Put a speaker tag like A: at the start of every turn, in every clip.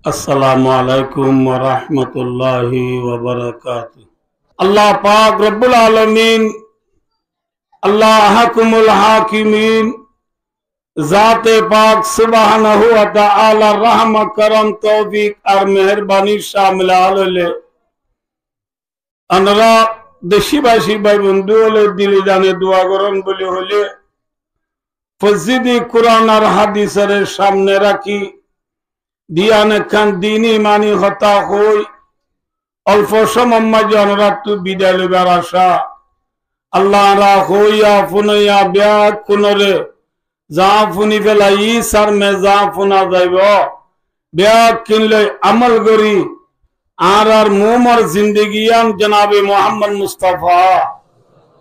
A: अस्सलामु अलैकुम व रहमतुल्लाहि व बरकातुहू। अल्लाह पाक रब्बुल आलमीन, अल्लाह हकुमुल हाकिमीन, जाते पाक सुब्हानहु व तआला रहम करम तौफीक और मेहरबानी शामिल हले अनरा देशवासी भाई बंधु हले दिली जाने दुआ करन बोले हले फजिदी कुरान और हादिसेर सामने रखी दियान खान दीनी मानी हता हई अल्प समय जनरातु विदाय लेबार आशा अल्लाह हइया फुनैया ब्याग कुनरे जा फुनी फेलाई सार में जा फुना जाइब ब्याग किनले अमल करी आर मोमर जिंदगियान जनाबे मोहम्मद मुस्तफा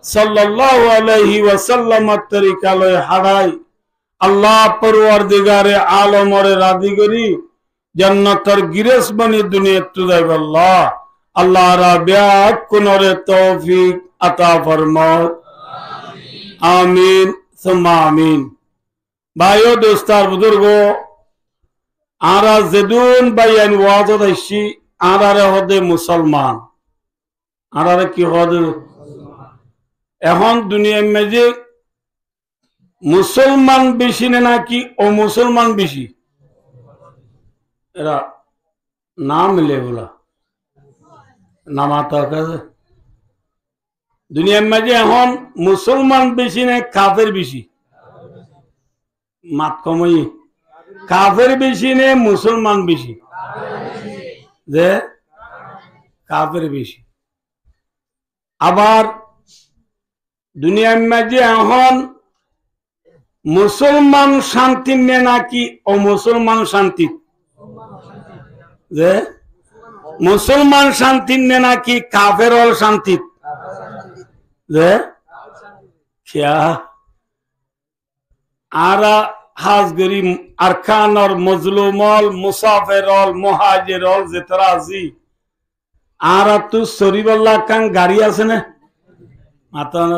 A: सल्लल्लाहु अलैहि वसल्लम तरीका लय हाराई अल्लाह परवरदिगारे आलमरे राजी करी जन्नतर गिरेस बनी दुनिया तुजाइब अल्लाह अल्लाह रा ब्याग कुनरे तौफीक अता फरमाओ आमीन सुम्मा आमीन। भाइयों दोस्तार बुजुर्गो आरा जेदुन बायान वाजद आइसी आरारे हदे मुसलमान आरारे की हदे এখন দুনিয়া মেজে মুসলমান বেশি নাকি অমুসলমান বেশি এরা নাম মিলে বলা নামাতা কাছে দুনিয়ার মাঝে এখন মুসলমান বেশি না কাফের বেশি মাত কমই কাফের বেশি না মুসলমান বেশি যে কাফের বেশি আবার দুনিয়ার মাঝে এখন মুসলমান শান্তি নে নাকি অমুসলমান শান্তি যে মুসলমান শান্তি নে নাকি কাফের অল শান্তি যে क्या आरा हाजगरी अरकान और मजलूमल मुसाफिर और मुहाजिर और जितराजी आरा तू सरीबल्ला कान गाड़ी आसे ने माता ना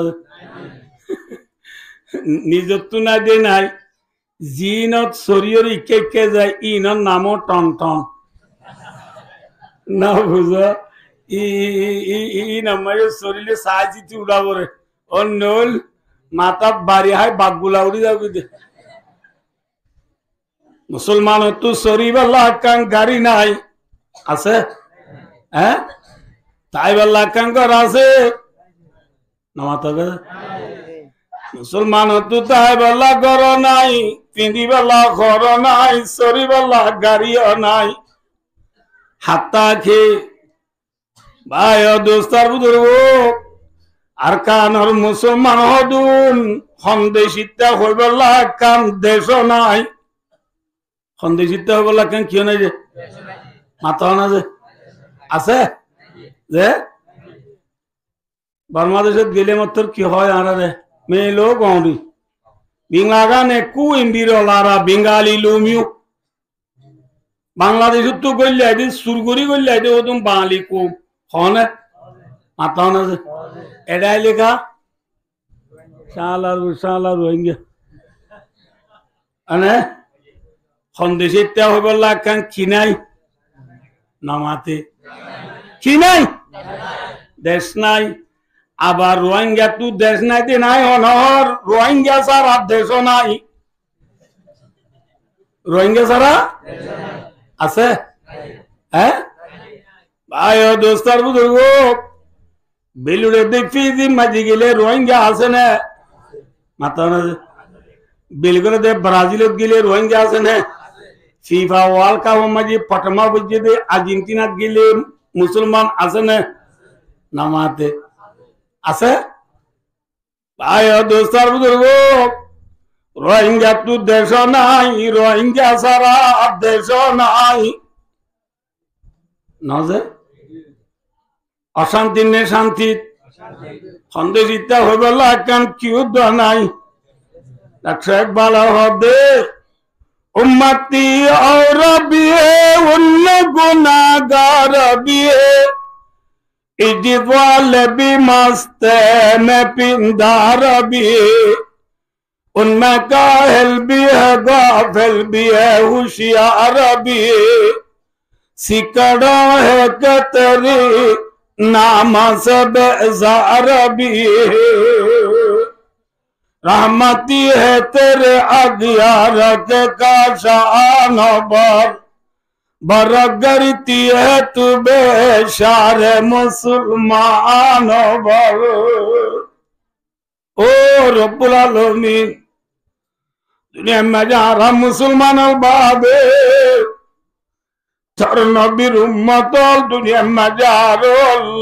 A: निजत्तु ना दे नाई जीनत सरियर इके जाए इनर नामो टन टन ना बुझो ই নামায় শরীরে সাহায্য উড়া পড়ে ও নল মাথা বাড়ি হয় বাঘগুলা উড়ে যাবে মুসলমান তো শরীরওয়ালা কান গাড়ি নাই আছে হ্যাঁ তাই বল্লা কান ঘর আছে নামাতবে মুসলমান তো তাই বল্লা ঘর নাই পিঁধিবেলা ঘর নাই শরীরওয়ালা গাড়িও নাই হাত্তা খেয়ে भाई दोस्तार बुजुर्गो अरकान और मुसलमान हदुन खंदेशिता हइबला कान देश नाई खंदेशिता हइबला कान कियो नाई जे माथा ना जे আছে যে বাংলাদেশে গেলে মাত্র কি হয় আরে মেলো গৌরি বিংলাগানে কু ইন্দিরলারা বেঙ্গালি লুমিউ বাংলাদেশ তো গইলে আইদি সুরগুরি গইলে আইদি ওদম বাঙালি কো कौन है माता से एडा लिखा शाला रोहिंग्या अने खंदेशे त्या होबला कान खिनाई नामाते खिनाई देश नाई आबार रोहिंग्या तू देश नाई ते नाई अनहर रोहिंग्या सारा देश नाई रोहिंग्या सारा আছে हैं भाई दोस्तार बुजुर्गो बेलुड़े देखी थी मजी गिले रोहिंग्या आसे ने माता ना बेलगुने दे ब्राजील गिले रोहिंग्या आसे ने फीफा वर्ल्ड कप मजी पटमा बजे दे अर्जेंटीना गिले मुसलमान आसे ने नमाते आसे भाई दोस्तार बुजुर्गो रोहिंग्या तू देश नाई रोहिंग्या सारा देश नाई नजे अशांति ने शांति खंदेशिता हइबला कान कियुद्ध नाई रक्षक बाला हदे उम्मती और बिए उन्न गुनाहगार बिए इज्जत वाले भी मस्ते में पिंदार बिए उनमें काहिल भी है गाफिल भी है होशियार भी है सिकड़ो है कि तेरी नाम से बेजार भी रहमती है तेरे अगियार के काशान पर बरगरती है तू बेशार मुसलमान पर। ओ रब्बुल आलमीन दुनिया में যারা মুসলমান বাদে তোর নবীর উম্মত দুনিয়া में যারা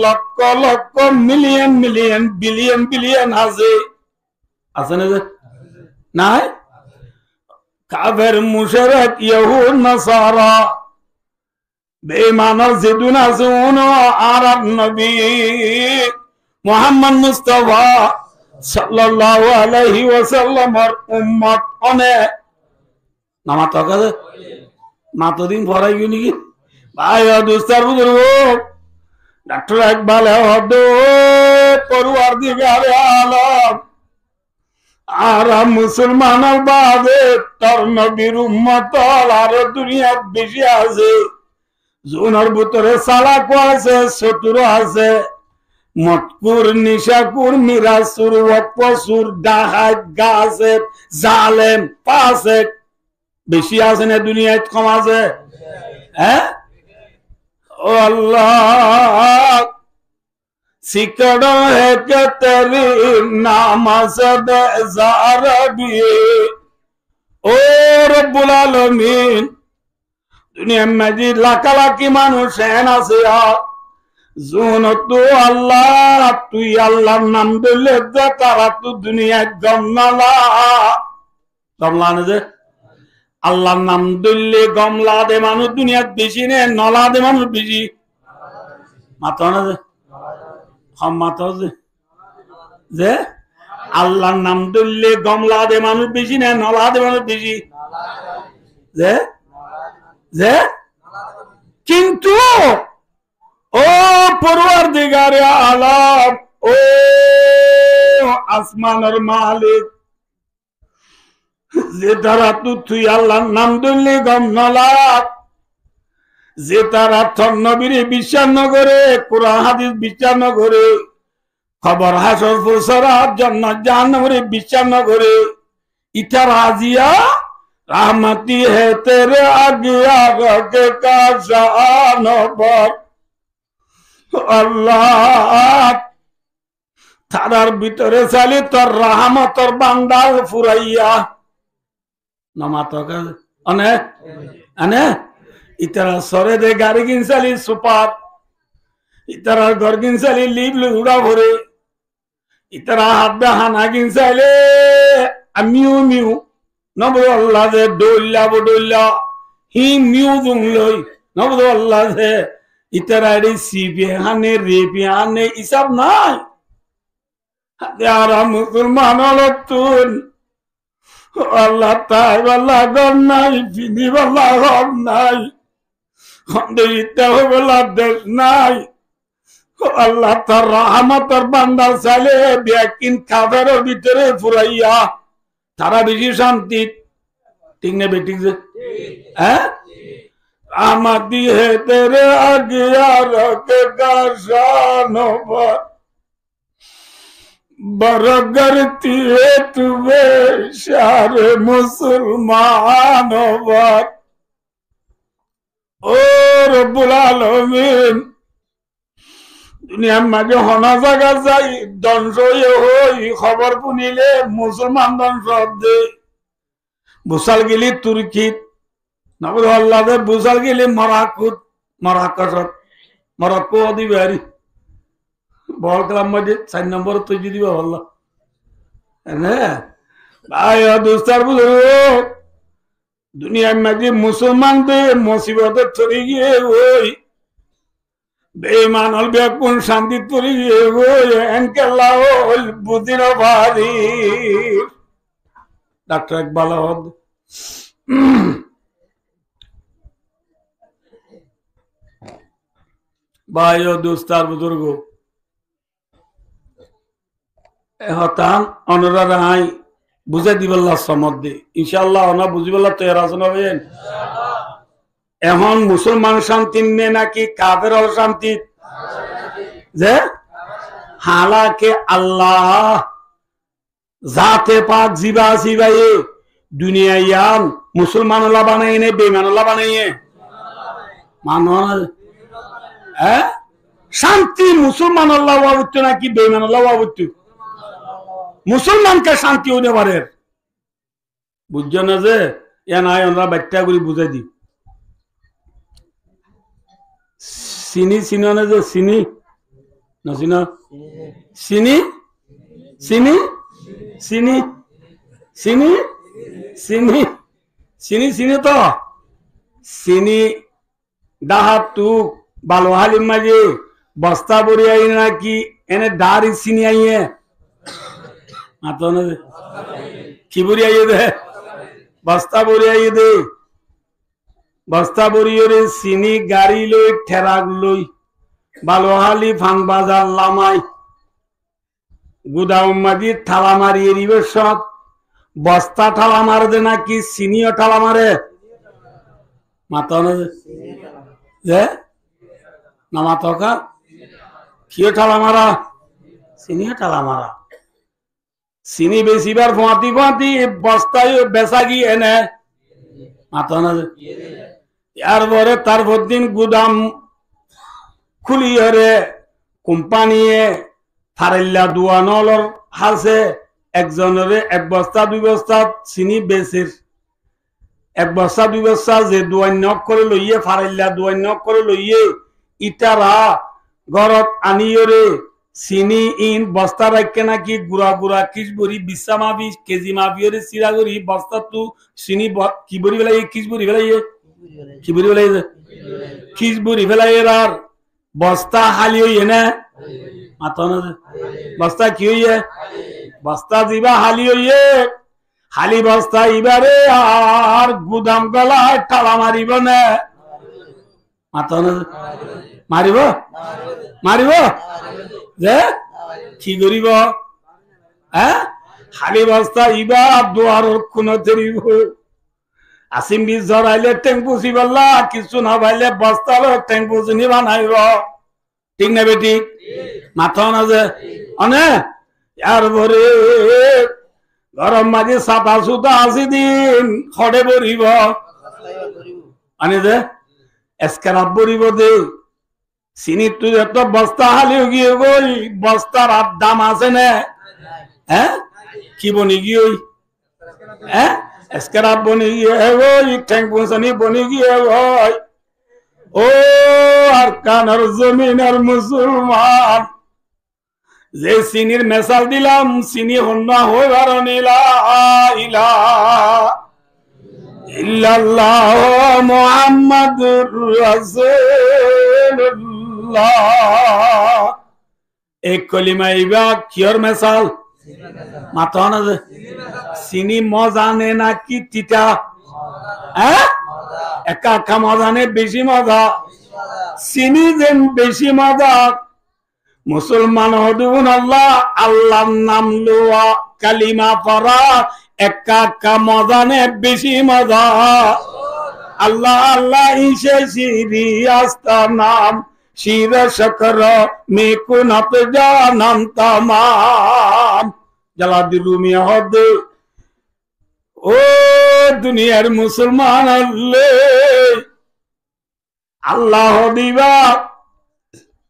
A: lakh lakh million million billion billion আছে না যে নাই কাফের মুশরিক ইহুদ নাসারা বেঈমান জিদুন আসুন আর নবী মুহাম্মদ মুস্তাফা সাল্লাল্লাহু আলাইহি ওয়াসাল্লামের উম্মত অনেক নামাজ তাকালে মাতদিন পড়াই গনি কি ভাই দোস্তার বুজুর্গ ডক্টর ইকবাল হদ পরওয়ারদিগার আলম আর মুসলমানের বাদে তোর নবীর উম্মত আর দুনিয়া বেশি আছে জুনের ভিতরে সালাক আছে চতুর আছে মতকুর নিশাকুর মিরাসুর ওয়াকসুর ডাহাত গাছেব জালেম ফাসিক বেশি আছে না দুনিয়ায় কম আছে হ্যাঁ ও আল্লাহ सिकड़ो है कि तेरी नाम से बेजार भी ओ रब्बुल आलमीन दुनिया में जी लाखा लाखी मानुष है ना से जुन तू अल्लाह नाम दिले दे तारा तू दुनिया गमला ने दे अल्लाह नाम दिले गमला दे मानुष दुनिया बेची ने नला दे मानुष बेची माता ने दे हम माता जे अल्लाह नाम दिले गमला दे मानुष बेची ने नला दे मानुष बेची जे जे किंतु ओ परवरदिगारे आलम ओ आसमान और मालिक जे तारा तू अल्लाह नाम दिले गमला যে তারা তোর নবীরে বিশ্বাস ন করে কোরআন হাদিস বিশ্বাস ন করে খবর হাসর ফুসরাত জান্নাত জাহান্নামে বিশ্বাস ন করে ইতা রাজিয়া रहमती है तेरे आगिया के काशान पर अल्लाह थारार ভিতরে চালি তোর রহমতর বান্দাল ফুরাইয়া নামাতকা अने अने इतरा सरे दे गाड़ी गिनसाली सुपार इतरा घर गिनसाली लीब लुड़ा भरे इतरा हाब्बा हाना गिनसाले अमियो मियो नबो अल्लाह दे डोल्ला ही मियो दुंगलोई नबो अल्लाह दे इतरा रे सीबे हाने रेबे हाने इसाब नाई यारा मुसलमान लोगतुन अल्लाह ताई वाला गन्नाई फिनी वाला गन्नाई अल्लाह तार रहमतर बांदा साले बेकिन काफेर भीतरे फुराइया तारा बेशी शांति ठीक ने बेटी से हैं रहमती है तेरे अगियार के काशानों पर बरगरती है तुवे शार मुसलमानों पर ओ रब्बुल आलमीन दुनिया में जो होना जगह जाई दंशो ये हो ये खबर पुनीले मुसलमान दंशो दे बुसाल गिली तुर्की नबुल अल्लाह दे बुसाल गिली मराको आदि बेरी बॉल क्लब में 4 नंबर तो जीती बा अल्लाह है ना भाई दोस्तार बुजुर्ग दुनिया में जी मुसलमान दे मुसीबत थोड़ी ये वही बेईमान और बेकुन शांति थोड़ी ये वही इनके लाओ बुद्धिर भारी डॉक्टर इकबाल होद भाइयों दोस्तार बुजुर्गों हतान अनुराग हाई बुझे दिबल्ला समझ दे इंशाल्लाह ओना बुझिबल्ला तैयार आसन हबेन এখন মুসলমান শান্তি নে নাকি কাফের শান্তি? যে হালাকে আল্লাহ জাতে পাক জিবা জিবাইয়ে দুনিয়া ইয়ান মুসলমান বানাই নে বেমান বানাইয়ে মানুষ শান্তি মুসলমান নাকি বেমান মুসলমানকে শান্তি হতে পারে বুঝছো না যে নাই আমরা বাচ্চা করে বুঝাই দি চিনি চিনো না যে চিনি না চিনো চিনি চিনি চিনি চিনি চিনি চিনি চিনি তো চিনি ডাহাত টুক বালো হালিম মাঝে বস্তা বড়ি আই নাকি এনে দাঁড়ি চিনি আইয়ে মাতো না কি বড়ি আইয়ে দে বস্তা বড়ি আইয়ে দে বস্তা বড়িয়ে চিনি গাড়ি লই ঠেরাক লই বালোহালি ফান বাজার লামাই গুদাম মাঝি ঠালা মারিয়ে দিবে সব বস্তা ঠালা মারে দে নাকি চিনিও ঠালা মারে মাতো না যে না মাতকা কিও ঠালা মারা চিনিও ঠালা মারা চিনি বেশিবার ফাঁতি ফাঁতি বস্তায় বেচা গিয়ে এনে মাতো না এরপরে তারপর দিন গুদাম খুলিয়ে রে কোম্পানিয়ে ফারেল্লা দুয়ানলর হাসে একজনের এক বস্তা দুই বস্তা চিনি বেচের এক বস্তা দুই বস্তা যে দুয়ান্য করে লইয়ে ফারেল্লা দুয়ান্য করে লইয়ে ইটারা ঘরত আনিয়ে রে চিনি ইন বস্তা রাখে নাকি গুড়া গুড়া কিস বড়ি বিশা মাবি কেজি মাবিয়ে রে চিরা করি বস্তা তু চিনি কি বড়ি বেলাইয়ে কিস বড়ি বেলাইয়ে কি বড়ি বেলাইয়ে কিস বড়ি বেলাইয়ে আর বস্তা হালি হইয়ে না মাতো না বস্তা কি হইয়ে বস্তা দিবা হালি হইয়ে হালি বস্তা ইবারে আর গুদাম গলায় টালা মারিব না মাতো না মারিব মারিব যে কি করিব হালি বস্তা ইবা দুয়ার কোন ধরিব আসিম বীজ জড়াইলে টেম্পু চিবাল্লা কিছু না পাইলে বস্তা টেম্পু চিনি বানাইব ঠিক না বেটি মাথা না যে অনে ইয়ার ভরে গরম মাঝে সাতা সুতা আসি দিন খড়ে ভরিব আনে যে এসকারাপ ভরিব দে চিনি তুই এত বস্তা হালিও গিয়ে গই বস্তার আর দাম আছে না কি বনি গিয়ে এসকারাপ বনি গিয়ে ওই ঠ্যাং পৌঁছানি বনি গিয়ে ওই ও আর কানার জমিনের মুসলমান যে চিনির মেসাল দিলাম চিনি হন্না হয়ে বার ইল্লাল্লাহ মুহাম্মাদুর রাসূলুল্লাহ এক কলিমা ইবা কিয়র মেসাল মাথা না যে চিনি মজা নে নাকি তিতা একা একা মজা নে বেশি মজা চিনি যেন বেশি মজা মুসলমান হদুন আল্লাহ আল্লাহর নাম লোয়া কালিমা পড়া একা একা মজা নে বেশি মজা আল্লাহ আল্লাহ ইসে শিরি আস্তা নাম শির শকর মে কুনত জানাম তামাম জালাদি রুমিয়া হদ ও দুনিয়ার মুসলমান আল্লাহ দিবা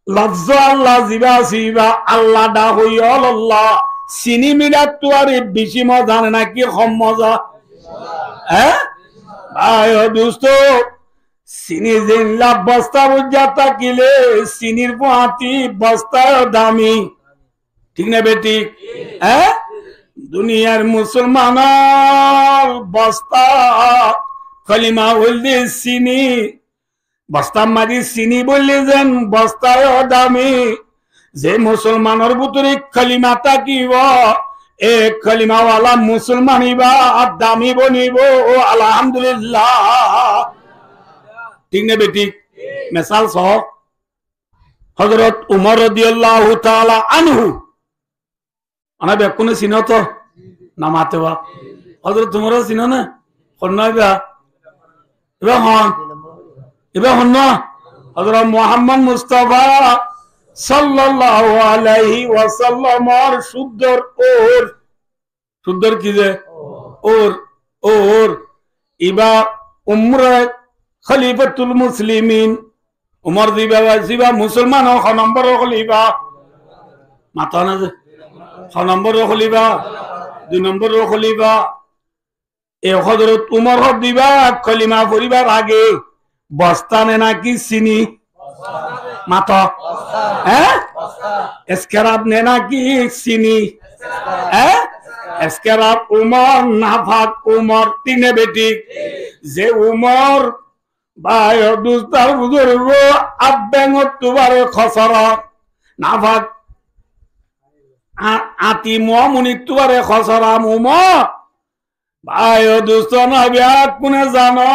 A: লফজ আল্লাহ জিবা সিবা আল্লাহ ডা হইল আল্লাহ চিনি মিলা তোয়ারে বেশি মজা নাকি কম মজা ভাই দোস্ত চিনি জিনলা বস্তা বুঝা থাকিলে চিনির পাতি বস্তা দামি ঠিক না বেটি দুনিয়ার মুসলমান বস্তা কলিমা বললে চিনি বস্তা মারি চিনি বললে যেন বস্তায় দামি যে মুসলমানের ভিতরে কলিমা থাকিব এ কলিমাওয়ালা মুসলমান ইবা দামি বনিব ও আলহামদুলিল্লাহ ঠিক না বেটি মেসাল সহ হযরত উমর রাদিয়াল্লাহু তাআলা আনহু আনা বেকুনে চিনো তো না মাতে বা হযরত উমর চিনো না কন্যা বা হন এবার হন না হযরত মুহাম্মদ মুস্তাফা সাল্লাল্লাহু আলাইহি ওয়াসাল্লামর শুদ্ধর ওর শুদ্ধর কি যে ওর ওর ইবা উমরা খলিফাতুল মুসলিমিন উমর দিবা মুসলমান খ নম্বর খলিফা মাতা না যে খ নম্বর খলিফা 2 নম্বর খলিফা এ হযরত উমর দিবা কলিমা পরিবার আগে বস্তানে নাকি চিনি মাতা হ্যাঁ এসকেরাব নে নাকি চিনি হ্যাঁ এসকেরাব উমর নাফাক উমর তিনে বেটি যে উমর ভাই দুস্তার বুজুর্গ আব্যাঙ্গত তুবারে খসরা নাফাক আতি মুনি তুবারে খসরা উমর ভাই দুস্ত নবিয়া কোনে জানো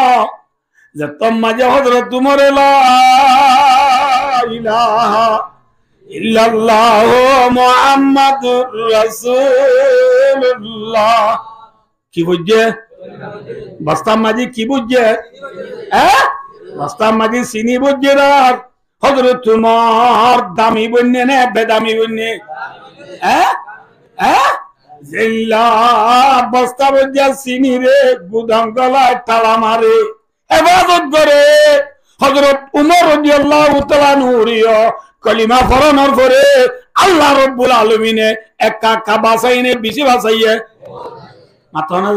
A: যে তোম মাঝে হযরত উমর লা ইলাহা ইল্লাল্লাহ মুহাম্মাদুর রাসূলুল্লাহ কি বুঝছে বস্তা মাঝে কি বুঝছে হ্যাঁ বস্তা মাঝে চিনি বুঝছে আর হযরত উমর দামি বন্যে না বেদামি বন্যে হ্যাঁ হ্যাঁ জিল্লা বস্তা বুঝছে চিনি রে গুদাম গলায় তালা মারে ইবাদত করে হযরত উমর রাদিয়াল্লাহু তাআলা নূরিয় কলিমা ফরনার পরে আল্লাহ রাব্বুল আলামিনে একা কা বাসাইনে বেশি বাসাইয়ে মাথা না